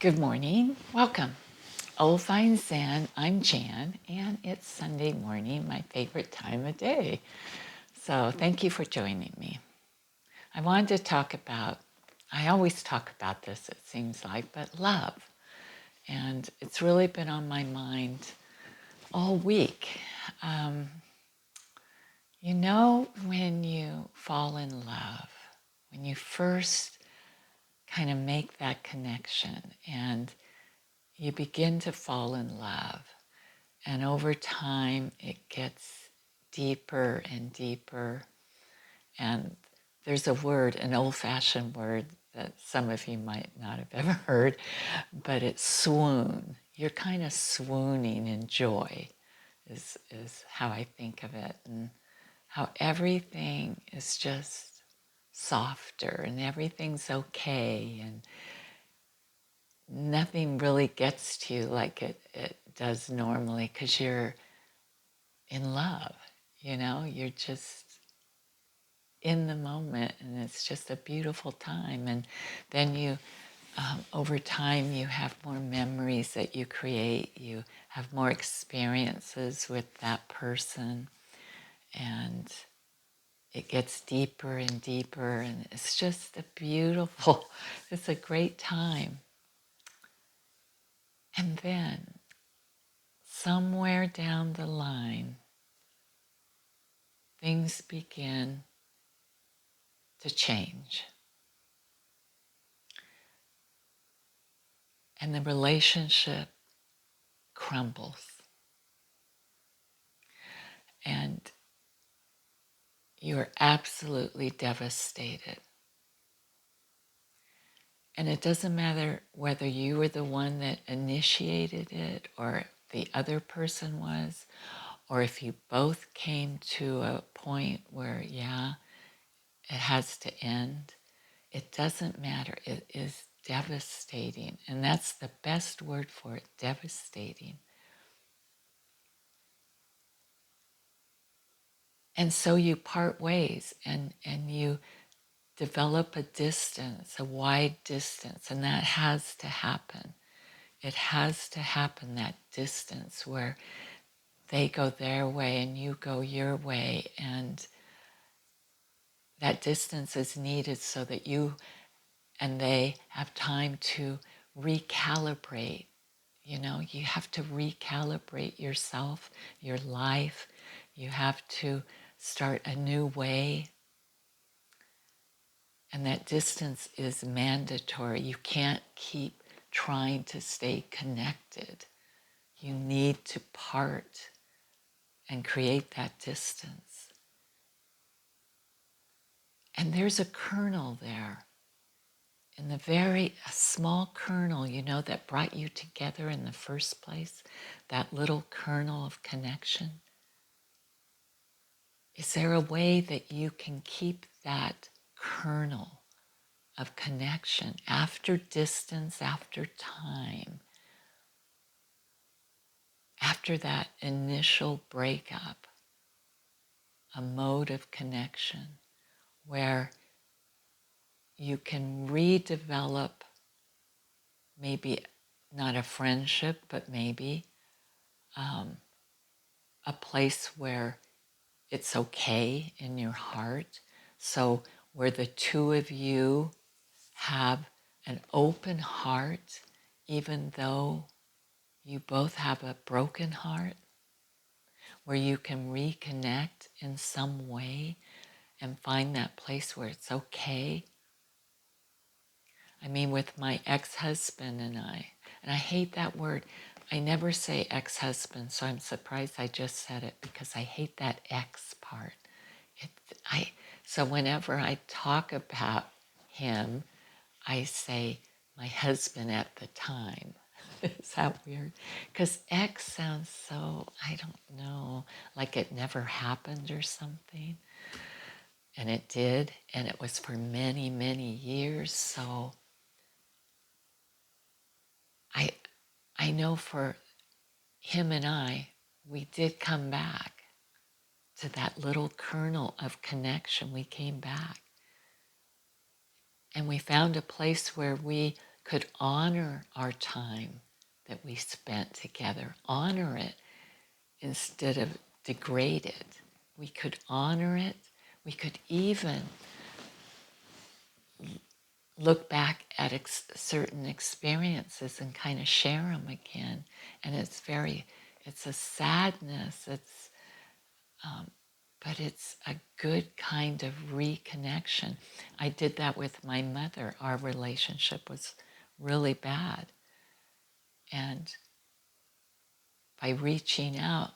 Good morning. Welcome. Old Fine Zen. I'm Jan, and it's Sunday morning, my favorite time of day. So thank you for joining me. I wanted to talk about, I always talk about this, it seems like, but love. And it's really been on my mind all week. You know, when you fall in love, when you first kind of make that connection and you begin to fall in love, and over time, it gets deeper and deeper. And there's a word, an old-fashioned word that some of you might not have ever heard, but it's swoon. You're kind of swooning in joy is how I think of it. And how everything is just softer and everything's okay and nothing really gets to you like it does normally because you're in love, you're just in the moment and it's just a beautiful time. And then over time, you have more memories that you create, you have more experiences with that person, and it gets deeper and deeper, and it's just a beautiful, it's a great time. And then somewhere down the line, things begin to change. And the relationship crumbles. And you're absolutely devastated. And it doesn't matter whether you were the one that initiated it or the other person was, or if you both came to a point where, yeah, it has to end. It doesn't matter. It is devastating. And that's the best word for it, devastating. And so you part ways and you develop a distance, a wide distance, and that has to happen. It has to happen, that distance where they go their way and you go your way, and that distance is needed so that you and they have time to recalibrate. You have to recalibrate yourself, your life. You have to start a new way. And that distance is mandatory. You can't keep trying to stay connected. You need to part and create that distance. And there's a kernel there, in the very small kernel, that brought you together in the first place, that little kernel of connection. Is there a way that you can keep that kernel of connection after distance, after time, after that initial breakup, a mode of connection where you can redevelop maybe not a friendship, but maybe a place where it's okay in your heart. So where the two of you have an open heart, even though you both have a broken heart, where you can reconnect in some way and find that place where it's okay. I mean, with my ex-husband and I hate that word. I never say ex-husband, so I'm surprised I just said it because I hate that ex part. It, so whenever I talk about him, I say my husband at the time. Is that weird? Because ex sounds so, I don't know, like it never happened or something. And it did, and it was for many, many years. So I I know for him and we did come back to that little kernel of connection. We came back and we found a place where we could honor our time that we spent together, honor it instead of degrade it. We could honor it. We could even look back at certain experiences and kind of share them again. And it's a sadness. But it's a good kind of reconnection. I did that with my mother. Our relationship was really bad. And by reaching out,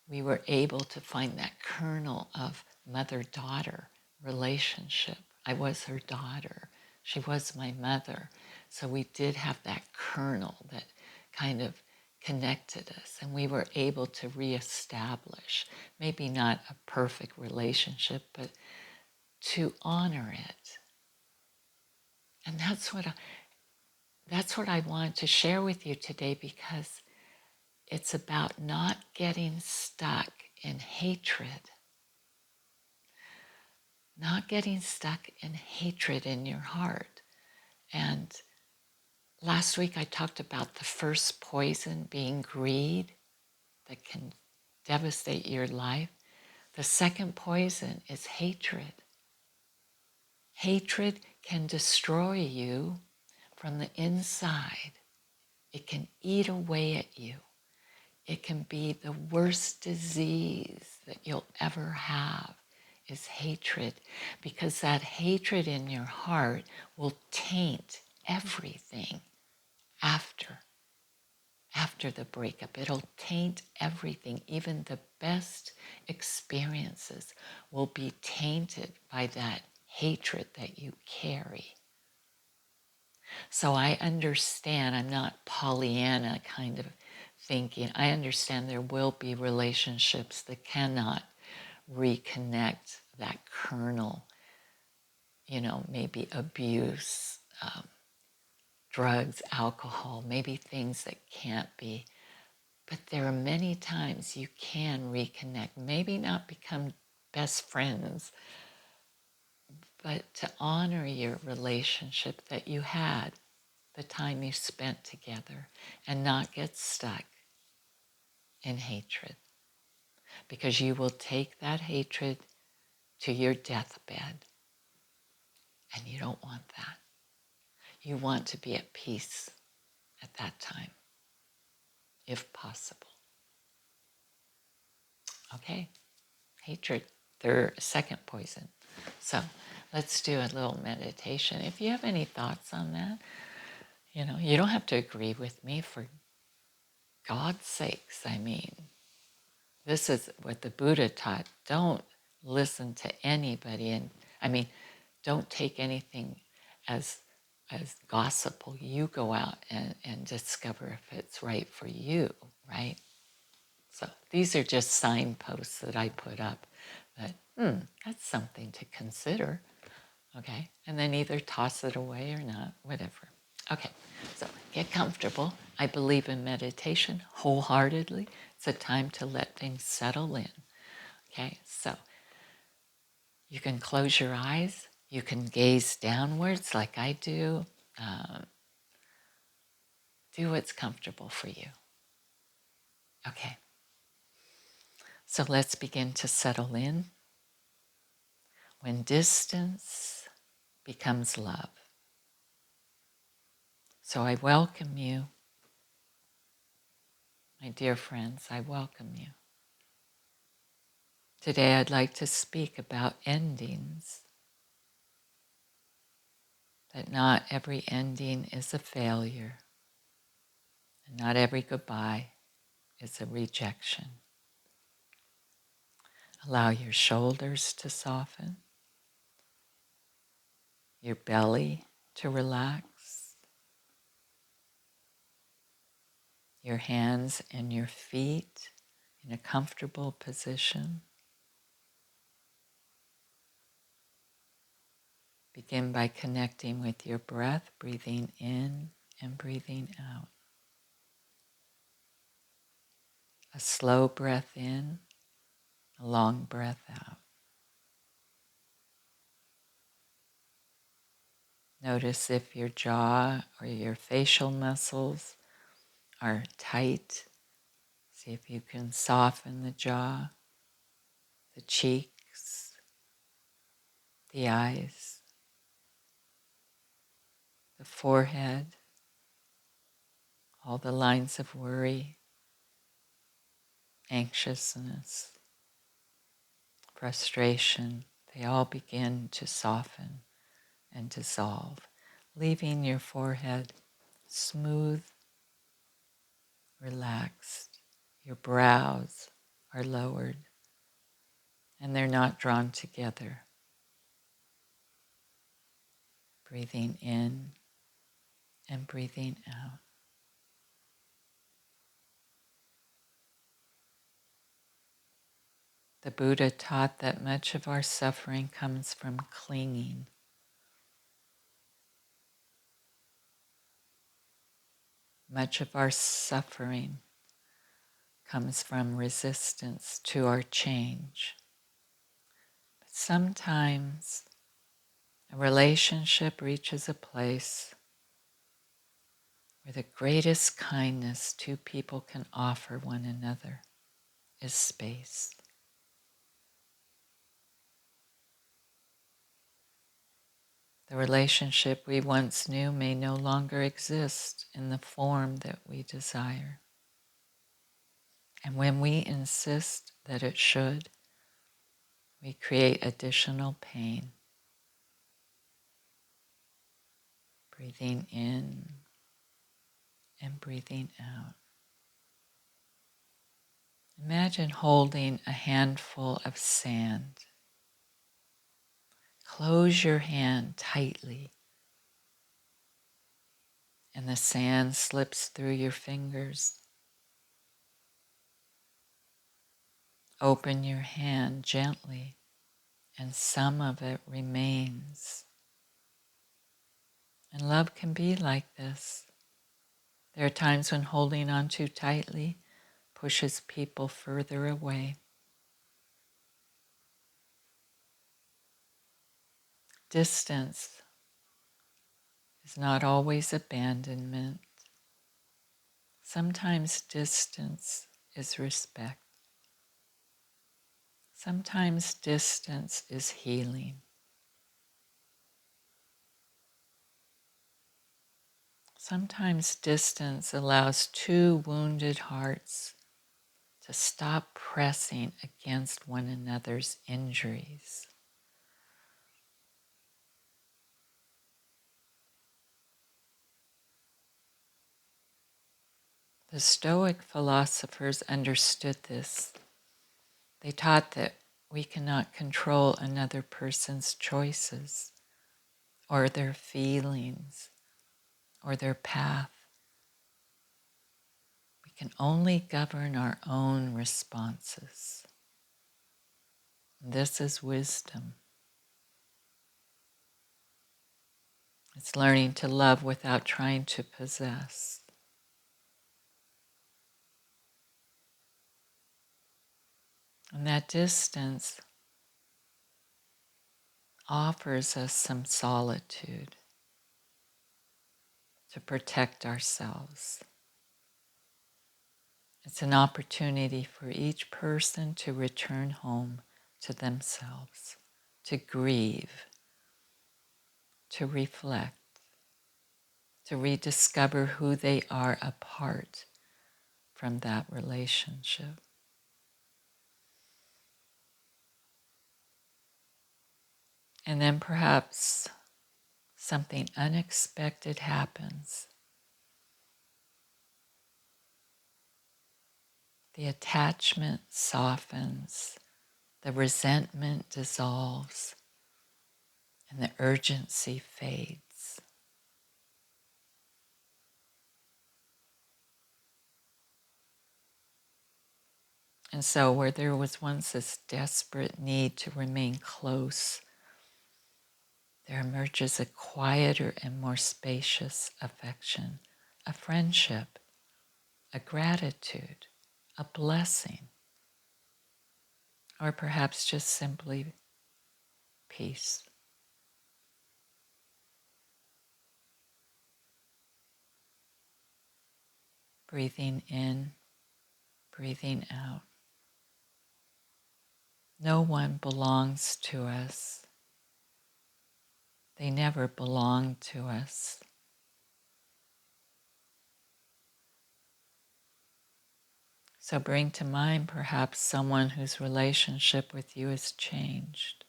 we were able to find that kernel of mother-daughter relationship. I was her daughter. She was my mother. So we did have that kernel that kind of connected us, and we were able to reestablish, maybe not a perfect relationship, but to honor it. And that's what I wanted to share with you today, because it's about not getting stuck in hatred. Not getting stuck in hatred in your heart. And last week I talked about the first poison being greed that can devastate your life. The second poison is hatred. Hatred can destroy you from the inside. It can eat away at you. It can be the worst disease that you'll ever have, is hatred, because that hatred in your heart will taint everything after the breakup. It'll taint everything. Even the best experiences will be tainted by that hatred that you carry. So I understand, I'm not Pollyanna kind of thinking. I understand there will be relationships that cannot reconnect that kernel, maybe abuse, drugs, alcohol, maybe things that can't be. But there are many times you can reconnect, maybe not become best friends, but to honor your relationship that you had, the time you spent together, and not get stuck in hatred. Because you will take that hatred to your deathbed, and you don't want that. You want to be at peace at that time, if possible. Okay, hatred, second poison. So let's do a little meditation. If you have any thoughts on that, you don't have to agree with me, for God's sakes. I mean, this is what the Buddha taught. Don't listen to anybody, and don't take anything as gospel. You go out and discover if it's right for you, right? So these are just signposts that I put up that, that's something to consider, okay? And then either toss it away or not, whatever. Okay, so get comfortable. I believe in meditation wholeheartedly. It's a time to let things settle in, okay? So you can close your eyes. You can gaze downwards like I do. Do what's comfortable for you. Okay. So let's begin to settle in. When distance becomes love. So I welcome you, my dear friends, I welcome you. Today I'd like to speak about endings. That not every ending is a failure, and not every goodbye is a rejection. Allow your shoulders to soften, your belly to relax, your hands and your feet in a comfortable position. Begin by connecting with your breath, breathing in and breathing out. A slow breath in, a long breath out. Notice if your jaw or your facial muscles are tight. See if you can soften the jaw, the cheeks, the eyes, the forehead, all the lines of worry, anxiousness, frustration. They all begin to soften and dissolve, leaving your forehead smooth, relaxed. Your brows are lowered and they're not drawn together. Breathing in and breathing out. The Buddha taught that much of our suffering comes from clinging. Much of our suffering comes from resistance to our change. But sometimes a relationship reaches a place where the greatest kindness two people can offer one another is space. The relationship we once knew may no longer exist in the form that we desire. And when we insist that it should, we create additional pain. Breathing in and breathing out. Imagine holding a handful of sand. Close your hand tightly, and the sand slips through your fingers. Open your hand gently, and some of it remains. And love can be like this. There are times when holding on too tightly pushes people further away. Distance is not always abandonment. Sometimes distance is respect. Sometimes distance is healing. Sometimes distance allows two wounded hearts to stop pressing against one another's injuries. The Stoic philosophers understood this. They taught that we cannot control another person's choices or their feelings or their path. We can only govern our own responses. This is wisdom. It's learning to love without trying to possess. And that distance offers us some solitude to protect ourselves. It's an opportunity for each person to return home to themselves, to grieve, to reflect, to rediscover who they are apart from that relationship. And then perhaps something unexpected happens. The attachment softens, the resentment dissolves, and the urgency fades. And so where there was once this desperate need to remain close, there emerges a quieter and more spacious affection, a friendship, a gratitude, a blessing, or perhaps just simply peace. Breathing in, breathing out. No one belongs to us. They never belong to us. So bring to mind perhaps someone whose relationship with you has changed.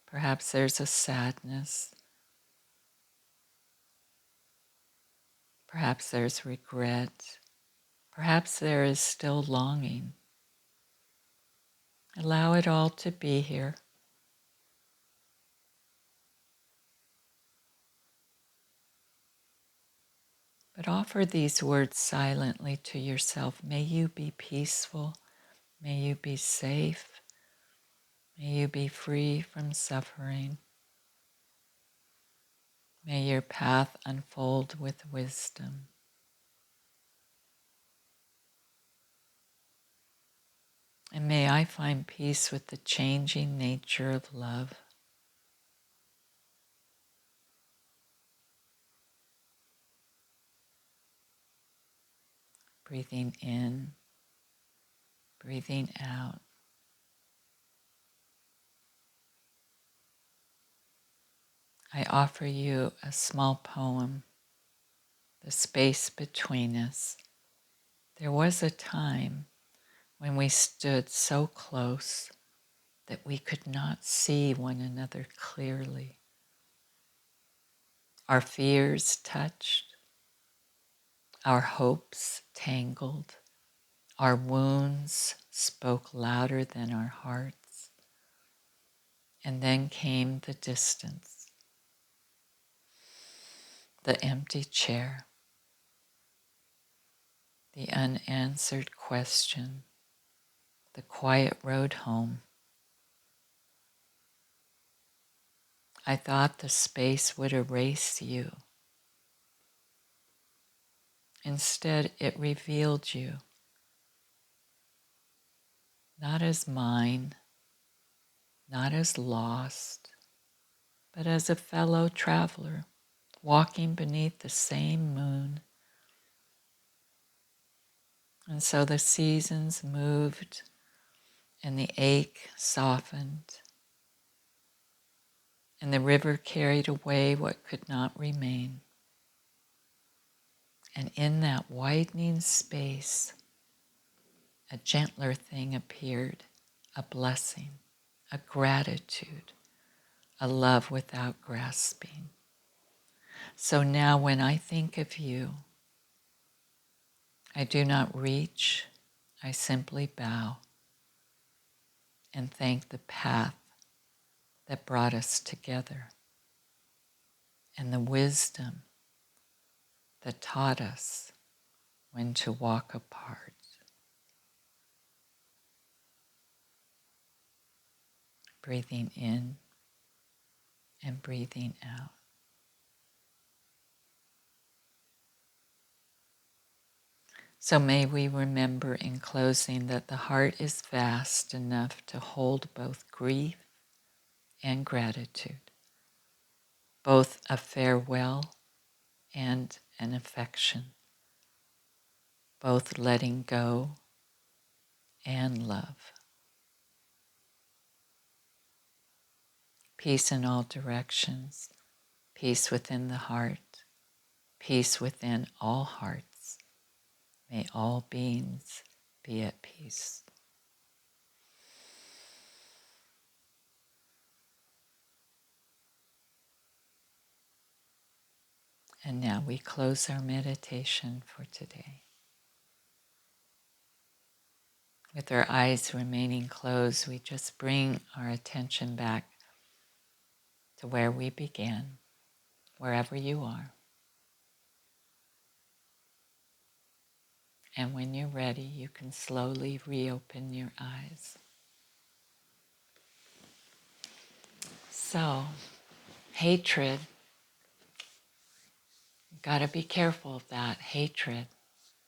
Perhaps there's a sadness. Perhaps there's regret. Perhaps there is still longing. Allow it all to be here. But offer these words silently to yourself. May you be peaceful. May you be safe. May you be free from suffering. May your path unfold with wisdom. And may I find peace with the changing nature of love. Breathing in, breathing out. I offer you a small poem, The Space Between Us. There was a time when we stood so close that we could not see one another clearly. Our fears touched, our hopes tangled, our wounds spoke louder than our hearts. And then came the distance, the empty chair, the unanswered question, the quiet road home. I thought the space would erase you. Instead, it revealed you, not as mine, not as lost, but as a fellow traveler walking beneath the same moon. And so the seasons moved and the ache softened, and the river carried away what could not remain. And in that widening space, a gentler thing appeared, a blessing, a gratitude, a love without grasping. So now when I think of you, I do not reach, I simply bow and thank the path that brought us together and the wisdom that taught us when to walk apart. Breathing in and breathing out. So may we remember in closing that the heart is vast enough to hold both grief and gratitude, both a farewell and an affection, both letting go and love. Peace in all directions, peace within the heart, peace within all hearts. May all beings be at peace. And now we close our meditation for today. With our eyes remaining closed, we just bring our attention back to where we began, wherever you are. And when you're ready, you can slowly reopen your eyes. So, hatred, got to be careful of that, hatred.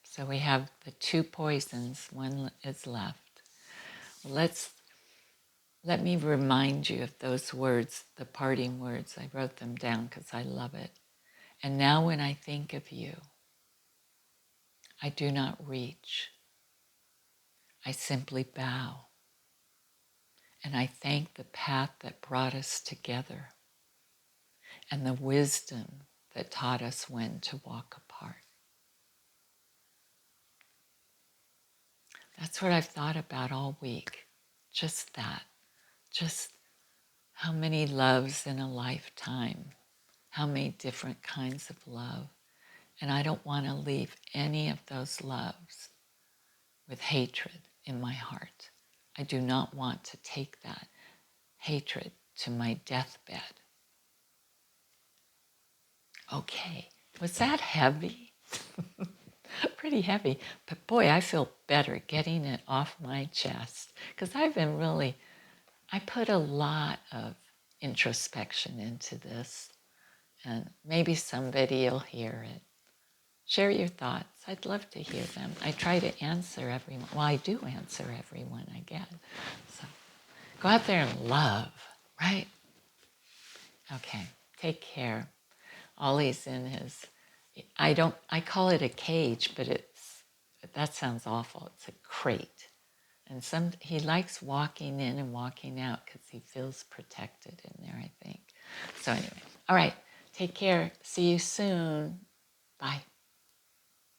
So we have the two poisons, one is left. Let me remind you of those words, the parting words. I wrote them down because I love it. And now when I think of you, I do not reach. I simply bow. And I thank the path that brought us together and the wisdom that taught us when to walk apart. That's what I've thought about all week. Just that. Just how many loves in a lifetime. How many different kinds of love. And I don't want to leave any of those loves with hatred in my heart. I do not want to take that hatred to my deathbed. Okay, was that heavy? Pretty heavy, but boy, I feel better getting it off my chest because I put a lot of introspection into this, and maybe somebody will hear it. Share your thoughts. I'd love to hear them. I try to answer everyone. Well, I do answer everyone I get. So go out there and love, right? Okay, take care. Ollie's in his, I call it a cage, but that sounds awful. It's a crate. And he likes walking in and walking out because he feels protected in there, I think. So anyway, all right, take care. See you soon. Bye.